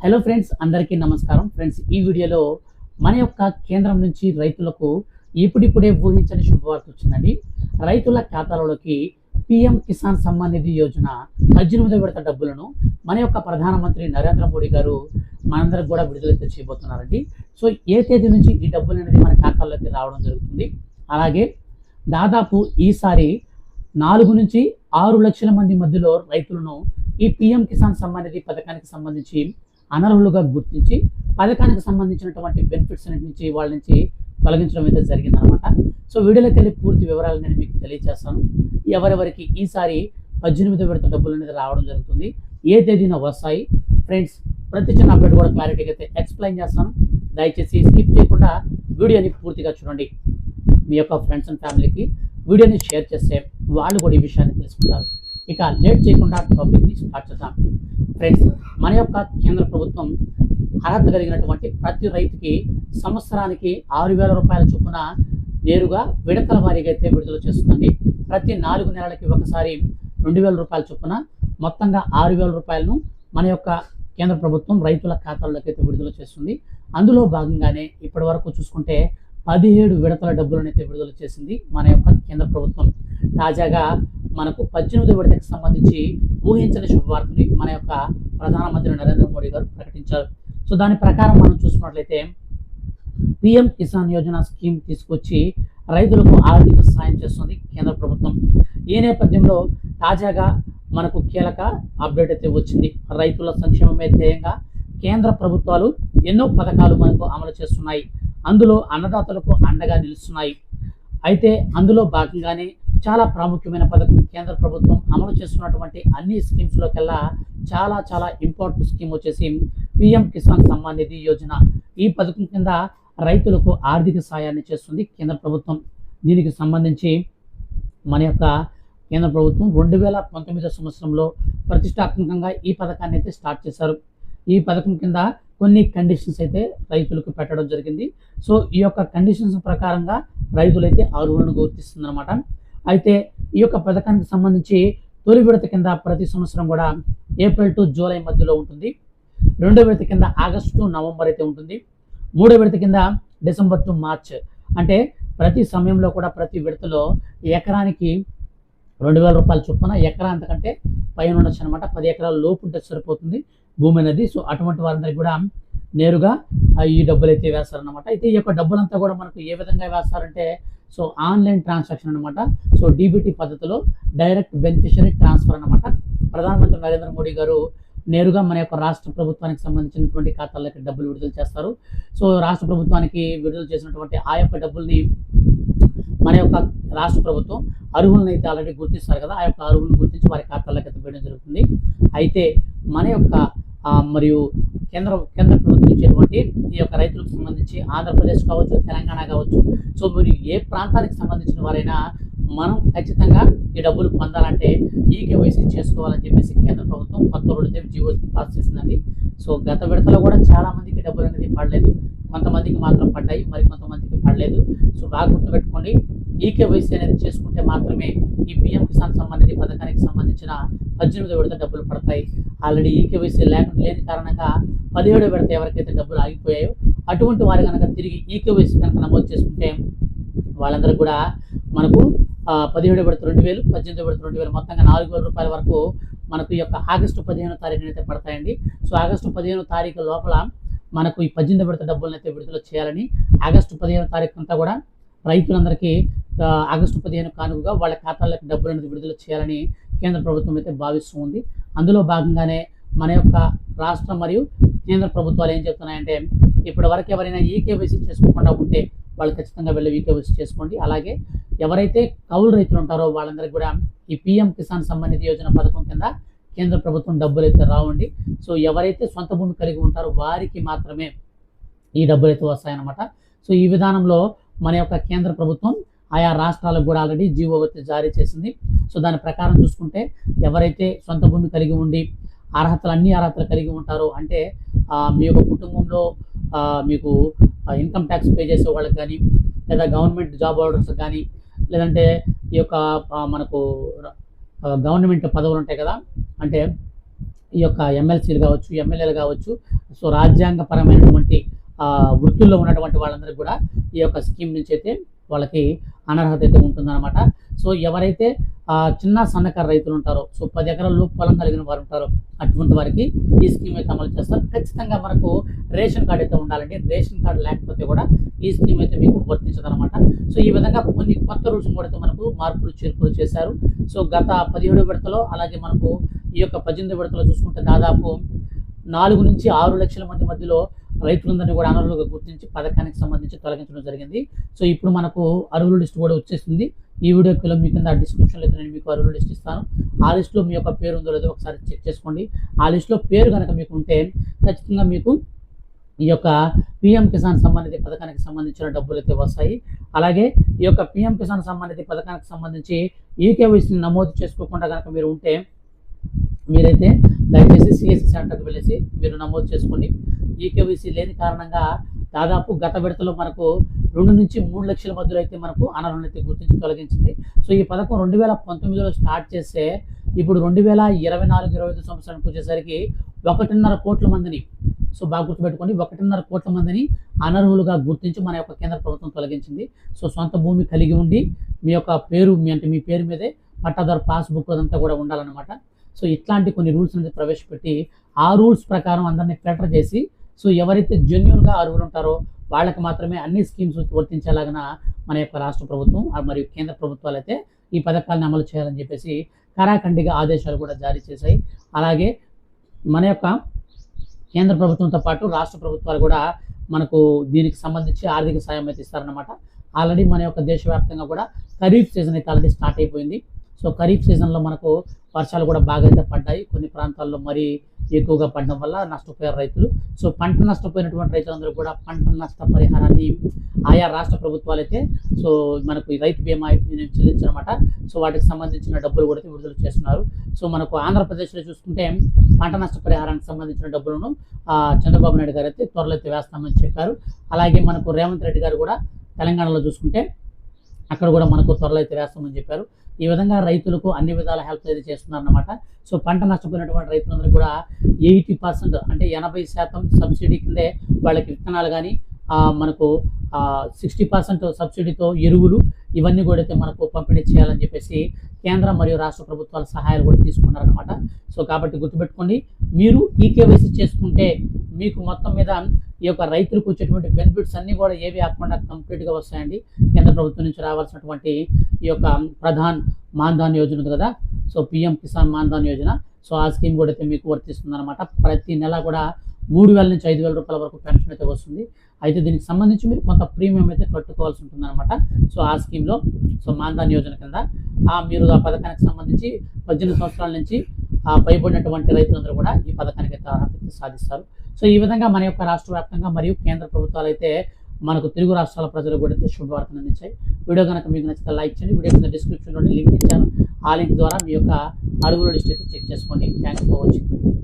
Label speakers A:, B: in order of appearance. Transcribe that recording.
A: Hello friends, అందరికీ నమస్కారం. Friends, ఈ వీడియోలో మన యొక్క కేంద్రం నుంచి రైతులకు ఇప్పుడిప్పుడే ఊహించని శుభవార్త వచ్చిందండి. రైతుల ఖాతాలలోకి పీఎం కిసాన్ సమ్మాన్ నిధి యోజన 18వ విడత డబ్బులను మన యొక్క ప్రధానమంత్రి నరేంద్ర మోడీ గారు మనందరికి కూడా విడుదలైతే చేయబోతున్నారండి. సో ఏ తేదీ నుంచి ఈ డబ్బులు అనేది మన ఖాతాల్లోకి రావడం జరుగుతుంది. అలాగే దాదాపు ఈసారి 4 నుంచి 6 లక్షల మంది మధ్యలో రైతులను ఈ పీఎం కిసాన్ సమ్మాన్ నిధి పథకానికి సంబంధించి అనర్హులుగా గుర్తించి పథకానికి సంబంధించినటువంటి బెనిఫిట్స్ నుంచి వాళ్ళ నుంచి తొలగించడం అయితే జరిగిందనమాట. సో వీడియోలోకి వెళ్ళి పూర్తి వివరాలు నేను మీకు తెలియజేస్తాను. ఎవరెవరికి ఈసారి 18వ విడత డబ్బులు అనేది రావడం జరుగుతుంది, ఏ తేదీన వస్తాయి ఫ్రెండ్స్, ప్రతి చిన్న అప్డేట్ కూడా క్లారిటీగా అయితే ఎక్స్ప్లెయిన్ చేస్తాను. దయచేసి స్కిప్ చేయకుండా వీడియోని పూర్తిగా చూడండి. మీ యొక్క ఫ్రెండ్స్ అండ్ ఫ్యామిలీకి వీడియోని షేర్ చేస్తే వాళ్ళు కూడా ఈ విషయాన్ని తెలుసుకుంటారు. ఇక లేట్ చేయకుండా టాపిక్ని స్టార్ట్ చేద్దాం. ఫ్రెండ్స్, మన యొక్క కేంద్ర ప్రభుత్వం అర్హత కలిగినటువంటి ప్రతి రైతుకి సంవత్సరానికి 6,000 రూపాయల చొప్పున నేరుగా విడతల వారీగా అయితే విడుదల చేస్తుందండి. ప్రతి 4 నెలలకి ఒకసారి 2,000 రూపాయల చొప్పున మొత్తంగా 6,000 రూపాయలను మన యొక్క కేంద్ర ప్రభుత్వం రైతుల ఖాతాల్లోకి అయితే విడుదల చేస్తుంది. అందులో భాగంగానే ఇప్పటి వరకు చూసుకుంటే 17 విడతల డబ్బులను అయితే విడుదల చేసింది మన యొక్క కేంద్ర ప్రభుత్వం. తాజాగా మనకు 18వ విడతకు సంబంధించి ఊహించని శుభవార్తని మన యొక్క ప్రధానమంత్రి నరేంద్ర మోడీ గారు ప్రకటించారు. సో దాని ప్రకారం మనం చూసుకున్నట్లయితే పిఎం కిసాన్ యోజన స్కీమ్ తీసుకొచ్చి రైతులకు ఆర్థిక సాయం చేస్తుంది కేంద్ర ప్రభుత్వం. ఈ నేపథ్యంలో తాజాగా మనకు కీలక అప్డేట్ అయితే వచ్చింది. రైతుల సంక్షేమమే ధ్యేయంగా కేంద్ర ప్రభుత్వాలు ఎన్నో పథకాలు మనకు అమలు చేస్తున్నాయి. అందులో అన్నదాతలకు అండగా నిలుస్తున్నాయి. అయితే అందులో భాగంగానే చాలా ప్రాముఖ్యమైన పథకం కేంద్ర ప్రభుత్వం అమలు చేస్తున్నటువంటి అన్ని స్కీమ్స్లోకెల్లా చాలా ఇంపార్టెంట్ స్కీమ్ వచ్చేసి పీఎం కిసాన్ సమ్మాన్ నిధి యోజన. ఈ పథకం కింద రైతులకు ఆర్థిక సాయాన్ని చేస్తుంది కేంద్ర ప్రభుత్వం. దీనికి సంబంధించి మన యొక్క కేంద్ర ప్రభుత్వం 2019 సంవత్సరంలో ప్రతిష్టాత్మకంగా ఈ పథకాన్ని అయితే స్టార్ట్ చేశారు. ఈ పథకం కింద కొన్ని కండిషన్స్ అయితే రైతులకు పెట్టడం జరిగింది. సో ఈ యొక్క కండిషన్స్ ప్రకారంగా రైతులైతే అర్హులను గుర్తిస్తుందన్నమాట. అయితే ఈ యొక్క పథకానికి సంబంధించి తొలి విడత కింద ప్రతి సంవత్సరం కూడా ఏప్రిల్ టు జూలై మధ్యలో ఉంటుంది. 2వ విడత కింద ఆగస్టు టు నవంబర్ అయితే ఉంటుంది. 3వ విడత కింద డిసెంబర్ టు మార్చ్. అంటే ప్రతి సమయంలో కూడా ప్రతి విడతలో ఎకరానికి 2,000 రూపాయల చొప్పున, ఎకరా అంతకంటే పైన ఉండొచ్చు అనమాట. 10 ఎకరాల లోపు ఉంటే సరిపోతుంది భూమి అనేది. సో అటువంటి వారందరికీ కూడా నేరుగా ఈ డబ్బులు అయితే వేస్తారనమాట. అయితే ఈ యొక్క డబ్బులంతా కూడా మనకు ఏ విధంగా వేస్తారంటే సో ఆన్లైన్ ట్రాన్సాక్షన్ అనమాట. సో డీబీటీ పద్ధతిలో డైరెక్ట్ బెనిఫిషరీ ట్రాన్స్ఫర్ అనమాట. ప్రధానమంత్రి నరేంద్ర మోడీ గారు నేరుగా మన యొక్క రాష్ట్ర ప్రభుత్వానికి సంబంధించినటువంటి ఖాతాల్లోకి డబ్బులు విడుదల చేస్తారు. సో రాష్ట్ర ప్రభుత్వానికి విడుదల చేసినటువంటి ఆ యొక్క డబ్బుల్ని మన యొక్క రాష్ట్ర ప్రభుత్వం అర్హులను అయితే ఆల్రెడీ గుర్తిస్తారు కదా, ఆ యొక్క అర్హులను గుర్తించి వారి ఖాతాల్లోకి అయితే వేయడం జరుగుతుంది. అయితే మన యొక్క మరియు కేంద్ర ప్రభుత్వం ఇచ్చేటువంటి ఈ యొక్క రైతులకు సంబంధించి ఆంధ్రప్రదేశ్ కావచ్చు, తెలంగాణ కావచ్చు, సో మీరు ఏ ప్రాంతానికి సంబంధించిన వారైనా మనం ఖచ్చితంగా ఈ డబ్బులు పొందాలంటే ఈకేవైసీ చేసుకోవాలని చెప్పేసి కేంద్ర ప్రభుత్వం కొత్త రూల్ అయితే జీవో పాస్ చేసిందండి. సో గత విడతలో కూడా చాలా మందికి డబ్బులు అనేది పడలేదు, కొంతమందికి మాత్రం పడ్డాయి, మరి కొంతమందికి పడలేదు. సో బాగా గుర్తుపెట్టుకోండి, ఈకేవైసీ అనేది చేసుకుంటే మాత్రమే ఈ పీఎం కిసాన్ సమ్మాన్ నిధి పథకానికి సంబంధించిన 18వ విడత డబ్బులు పడతాయి. ఆల్రెడీ ఈకేవైసీ లేని కారణంగా 17వ విడత ఎవరికైతే డబ్బులు ఆగిపోయాయో అటువంటి వారు కనుక తిరిగి ఈకేవైసీ కనుక నమోదు చేసుకుంటే వాళ్ళందరూ కూడా మనకు 17వ విడత 2,000, 18వ విడత 2,000, మొత్తంగా 4,000 రూపాయల వరకు మనకు ఈ యొక్క ఆగస్టు 15వ తారీఖున అయితే పడతాయండి. సో ఆగస్టు 15వ తారీఖు లోపల మనకు ఈ 18వ విడత డబ్బులను అయితే విడుదల చేయాలని ఆగస్టు 15వ తారీఖు అంతా కూడా రైతులందరికీ ఆగస్టు 15 కానుకగా వాళ్ళ ఖాతాలకు డబ్బులు అనేది విడుదల చేయాలని కేంద్ర ప్రభుత్వం అయితే భావిస్తూ ఉంది. అందులో భాగంగానే మన యొక్క రాష్ట్ర మరియు కేంద్ర ప్రభుత్వాలు ఏం చెప్తున్నాయంటే ఇప్పటి వరకు ఎవరైనా ఈకేవైసీ చేసుకోకుండా ఉంటే వాళ్ళు ఖచ్చితంగా వెళ్ళి ఈకేవైసీ చేసుకోండి. అలాగే ఎవరైతే కౌలు రైతులు ఉంటారో వాళ్ళందరికీ కూడా ఈ పీఎం కిసాన్ సమ్మాన్ నిధి యోజన పథకం కింద కేంద్ర ప్రభుత్వం డబ్బులు అయితే రావండి. సో ఎవరైతే సొంత భూమి కలిగి ఉంటారో వారికి మాత్రమే ఈ డబ్బులు అయితే వస్తాయన్నమాట. సో ఈ విధానంలో మన యొక్క కేంద్ర ప్రభుత్వం ఆయా రాష్ట్రాలకు కూడా ఆల్రెడీ జీవో అయితే జారీ చేసింది. సో దాని ప్రకారం చూసుకుంటే ఎవరైతే సొంత భూమి కలిగి ఉండి అన్ని అర్హతలు కలిగి ఉంటారో, అంటే మీ యొక్క కుటుంబంలో మీకు ఇన్కమ్ ట్యాక్స్ పే చేసే వాళ్ళకి కానీ, లేదా గవర్నమెంట్ జాబ్ హోల్డర్స్ కానీ, లేదంటే ఈ యొక్క మనకు గవర్నమెంట్ పదవులు ఉంటాయి కదా, అంటే ఈ యొక్క ఎమ్మెల్సీలు కావచ్చు, ఎమ్మెల్యేలు కావచ్చు, సో రాజ్యాంగపరమైనటువంటి వృత్తుల్లో ఉన్నటువంటి వాళ్ళందరికీ కూడా ఈ యొక్క స్కీమ్ నుంచి అయితే వాళ్ళకి అనర్హత అయితే ఉంటుందన్నమాట. సో ఎవరైతే చిన్న సన్నకారు రైతులు ఉంటారో, సో 10 ఎకరాల లోపు పొలం కలిగిన వారు ఉంటారో అటువంటి వారికి ఈ స్కీమ్ అయితే అమలు చేస్తారు. ఖచ్చితంగా మనకు రేషన్ కార్డు అయితే ఉండాలండి. రేషన్ కార్డు లేకపోతే కూడా ఈ స్కీమ్ అయితే మీకు వర్తించదనమాట. సో ఈ విధంగా కొన్ని కొత్త రూల్స్ కూడా మనకు మార్పులు చేర్పులు చేశారు. సో గత 17 విడతలో, అలాగే మనకు ఈ యొక్క 18 విడతలో చూసుకుంటే దాదాపు 4 నుంచి 6 లక్షల మంది మధ్యలో రైతులందరినీ కూడా అనర్హులుగా గుర్తించి పథకానికి సంబంధించి తొలగించడం జరిగింది. సో ఇప్పుడు మనకు అర్హుల లిస్ట్ కూడా వచ్చేస్తుంది. ఈ వీడియోలో మీ కింద డిస్క్రిప్షన్లో అయితే నేను మీకు అర్హుల లిస్ట్ ఇస్తాను. ఆ లిస్టులో మీ యొక్క పేరు ఉందో లేదో ఒకసారి చెక్ చేసుకోండి. ఆ లిస్టులో పేరు కనుక మీకు ఉంటే ఖచ్చితంగా మీకు ఈ యొక్క పిఎం కిసాన్ సమ్మాన్ నిధి పథకానికి సంబంధించిన డబ్బులు అయితే వస్తాయి. అలాగే ఈ యొక్క పిఎం కిసాన్ సమ్మాన్ నిధి పథకానికి సంబంధించి ఈకేవైసీని నమోదు చేసుకోకుండా కనుక మీరు ఉంటే మీరైతే దయచేసి సిఎస్సి సెంటర్కి వెళ్ళేసి మీరు నమోదు చేసుకోండి. ఈకేవైసీ లేని కారణంగా దాదాపు గత విడతలో మనకు 2 నుంచి 3 లక్షల మధ్యలో అయితే మనకు అనర్హులను అయితే గుర్తించి తొలగించింది. సో ఈ పథకం 2019లో స్టార్ట్ చేస్తే ఇప్పుడు 2024-25 సంవత్సరానికి వచ్చేసరికి 1.5 కోట్ల మందిని, సో బాగా గుర్తుపెట్టుకోండి, 1.5 కోట్ల మందిని అనర్హులుగా గుర్తించి మన యొక్క కేంద్ర ప్రభుత్వం తొలగించింది. సో సొంత భూమి కలిగి ఉండి మీ యొక్క పేరు మీ పేరు మీదే పట్టాదారు పాస్బుక్ అదంతా కూడా ఉండాలన్నమాట. సో ఇట్లాంటి కొన్ని రూల్స్ అనేది ప్రవేశపెట్టి ఆ రూల్స్ ప్రకారం అందరినీ ఫిల్టర్ చేసి, సో ఎవరైతే జెన్యూన్గా అర్హులు ఉంటారో వాళ్ళకి మాత్రమే అన్ని స్కీమ్స్ వర్తించేలాగా మన యొక్క రాష్ట్ర ప్రభుత్వం మరియు కేంద్ర ప్రభుత్వాలు అయితే ఈ పథకాలను అమలు చేయాలని చెప్పేసి కరాఖండిగా ఆదేశాలు కూడా జారీ చేశాయి. అలాగే మన యొక్క కేంద్ర ప్రభుత్వంతో పాటు రాష్ట్ర ప్రభుత్వాలు కూడా మనకు దీనికి సంబంధించి ఆర్థిక సాయం అయితే ఇస్తారన్నమాట. ఆల్రెడీ మన యొక్క దేశవ్యాప్తంగా కూడా ఖరీఫ్ సీజన్ అయితే ఆల్రెడీ స్టార్ట్ అయిపోయింది. సో ఖరీఫ్ సీజన్లో మనకు వర్షాలు కూడా బాగా అయితే పడ్డాయి. కొన్ని ప్రాంతాల్లో మరీ ఎక్కువగా పడడం వల్ల నష్టపోయారు రైతులు. సో పంట నష్టపోయినటువంటి రైతులందరూ కూడా పంట నష్ట పరిహారాన్ని ఆయా రాష్ట్ర ప్రభుత్వాలు అయితే సో మనకు ఈ రైతు బీమా చెల్లించనమాట. సో వాటికి సంబంధించిన డబ్బులు కూడా విడుదల చేస్తున్నారు. సో మనకు ఆంధ్రప్రదేశ్లో చూసుకుంటే పంట నష్ట పరిహారానికి సంబంధించిన డబ్బులను చంద్రబాబు నాయుడు గారు అయితే త్వరలో అయితే వేస్తామని చెప్పారు. అలాగే మనకు రేవంత్ రెడ్డి గారు కూడా తెలంగాణలో చూసుకుంటే అక్కడ కూడా మనకు త్వరలో అయితే వేస్తామని చెప్పారు. ఈ విధంగా రైతులకు అన్ని విధాల హెల్ప్ అయితే చేస్తున్నారన్నమాట. సో పంట నష్టపోయినటువంటి రైతులందరూ కూడా 80% అంటే 80% సబ్సిడీ కిందే వాళ్ళకి విత్తనాలు కానీ మనకు 60% సబ్సిడీతో ఎరువులు ఇవన్నీ కూడా అయితే మనకు పంపిణీ చేయాలని చెప్పేసి కేంద్ర మరియు రాష్ట్ర ప్రభుత్వాల సహాయాలు కూడా తీసుకున్నారన్నమాట. సో కాబట్టి గుర్తుపెట్టుకోండి, మీరు ఈకేవైసీ చేసుకుంటే మీకు మొత్తం మీద ఈ యొక్క రైతులకు వచ్చేటువంటి బెనిఫిట్స్ అన్నీ కూడా ఏవి ఆకుండా కంప్లీట్గా వస్తాయండి. కేంద్ర ప్రభుత్వం నుంచి రావాల్సినటువంటి ఈ యొక్క ప్రధాన్ మాన్ధాన్ యోజన ఉంది కదా, so PM Kisan Maandhan Yojana, so ఆ స్కీమ్ కూడా అయితే మీకు వర్తిస్తుంది అనమాట. ప్రతి నెల కూడా 3,000 నుంచి 5,000 రూపాయల వరకు పెన్షన్ అయితే వస్తుంది. అయితే దీనికి సంబంధించి మీరు కొంత ప్రీమియం అయితే కట్టుకోవాల్సి ఉంటుంది అనమాట. సో ఆ స్కీమ్లో సో మాన్ధాన్ యోజన కింద మీరు ఆ పథకానికి సంబంధించి 18 సంవత్సరాల నుంచి పైబడినటువంటి రైతులందరూ కూడా ఈ పథకానికి అయితే అర్హత సాధిస్తారు. సో ఈ విధంగా మన యొక్క రాష్ట్ర వ్యాప్తంగా మరియు కేంద్ర ప్రభుత్వాలు అయితే మనకు తెలుగు రాష్ట్రాల ప్రజలకు కూడా అయితే శుభవార్తను అందించాయి. వీడియో కనుక మీకు నచ్చితే లైక్ చేయండి. వీడియో కింద డిస్క్రిప్షన్లో లింక్ ఇచ్చాను. ఆ లింక్ ద్వారా మీ యొక్క అర్హుల లిస్ట్ అయితే చెక్ చేసుకోండి. Thanks for watching.